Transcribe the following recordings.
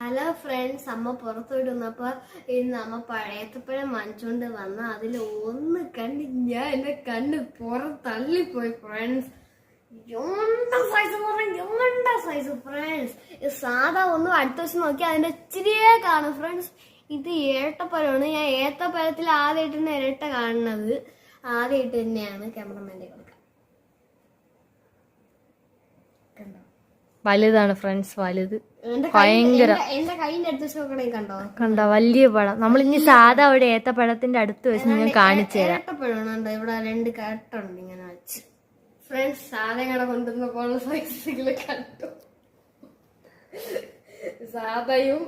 Hello friends, അമ്മ പുറത്തോട്ട് വന്നപ്പോ ഇന്ന് അമ്മ പഴയത്തപ്പഴം വാങ്ങിച്ചോണ്ട് വന്ന അതിൽ ഒന്ന് കണ്ട് ഞാൻ എന്റെ കണ്ണ് പുറത്തള്ളിപ്പോയി ഫ്രണ്ട്സ്. Size friends. സാധാ ഒന്നും അടുത്ത ദിവസം നോക്കി അതിന്റെ ഇച്ചിരിയെ കാണും ഫ്രണ്ട്സ്. ഇത് ഏത്തപ്പഴമാണ്. ഞാൻ ഏത്തപ്പഴത്തിൽ ആദ്യമായിട്ടാണ് ഇരട്ട കാണുന്നത്. ആദ്യമായിട്ട് തന്നെയാണ് ക്യാമറമാൻ്റെ കൊടുക്കുക. കണ്ടോ, വലുതാണ് ഫ്രണ്ട്സ്, വലുത് ഭയങ്കര. എന്റെ കൈന്റെ അടുത്ത് നോക്കണേ, കണ്ടോ കണ്ടോ വലിയ പഴം. നമ്മളിനി സാധാ അവിടെ ഏത്തപ്പഴത്തിന്റെ അടുത്ത് വെച്ച് ഞാൻ കാണിച്ചു തരാം. ഏത്തപ്പഴമാണ്. ഇവിടെ 2 കട്ടുണ്ട് ഇങ്ങനെ വെച്ച് ഫ്രണ്ട്സ്. സാധനങ്ങളെ കൊണ്ടുവന്നപ്പോൾ സൈസുകൾ കണ്ടു. സാധയും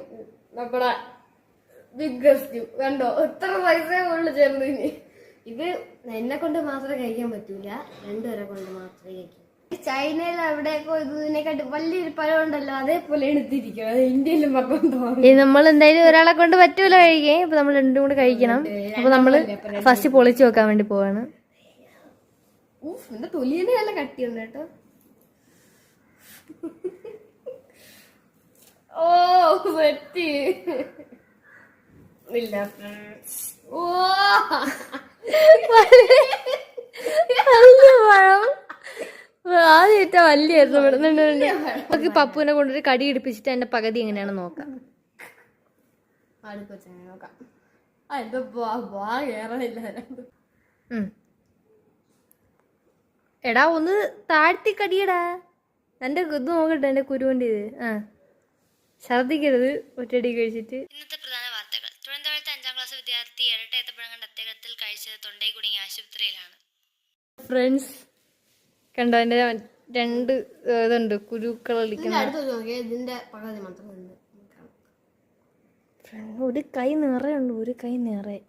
നമ്മുടെ ബിഗ്ഗസ്റ്റും കണ്ടോ, എത്ര സൈസേ ഉള്ളു ചേർന്ന്. ഇത് എന്നെ കൊണ്ട് മാത്രമേ കഴിക്കാൻ പറ്റൂല, 2 പേരെ കൊണ്ട് മാത്രമേ കഴിക്കൂ. ചൈനയിൽ എവിടെയൊക്കെ ഇതിനെക്കാട്ടി വലിയൊരു പഴം ഉണ്ടല്ലോ, അതേപോലെ എടുത്തിരിക്കും. അത് ഇന്ത്യയിലും പറഞ്ഞു. നമ്മൾ എന്തായാലും ഒരാളെ കൊണ്ട് പറ്റൂല കഴിക്കാൻ. അപ്പൊ നമ്മൾ 2 കൂടെ കഴിക്കണം. അപ്പൊ നമ്മള് ഫസ്റ്റ് പൊളിച്ചു വെക്കാൻ വേണ്ടി പോവാണ്. എന്റെ തൊലിയുടെ നല്ല കട്ടിയുണ്ട് കേട്ടോ. ഓ പറ്റി ഇല്ല. ഓ വലിയ പഴം ആദ്യമായിട്ടാ വലിയായിരുന്നു. നമുക്ക് പപ്പുവിനെ കൊണ്ടൊരു കടി ഇടിപ്പിച്ചിട്ട് അതിന്റെ പകുതി എങ്ങനെയാണ് നോക്കാം. നോക്കാം. അതിന്റെ എടാ ഒന്ന് താഴ്ത്തി കടിയടാ. എന്റെ ഇത് നോക്കട്ടെ, എന്റെ കുരുവിന്റെ ഇത്. ഛർദിക്കരുത് ഒറ്റയടി കഴിച്ചിട്ട്. ഇന്നത്തെ പ്രധാന വാർത്തകൾ. തിരുവനന്തപുരത്ത് 5ാം ക്ലാസ് വിദ്യാർത്ഥി ഇരട്ട ഏത്തപ്പഴം കണ്ട് അത്യകത്തിൽ കഴിച്ചത് തൊണ്ടയിൽ കുടുങ്ങി ആശുപത്രിയിലാണ്. ഫ്രണ്ട്സ് കണ്ടോ, എന്റെ 2 ഇതുണ്ട് കുരുക്കളിരിക്കുന്നത്. ഒരു കൈ നിറയുണ്ട്, ഒരു കൈ നിറയെ.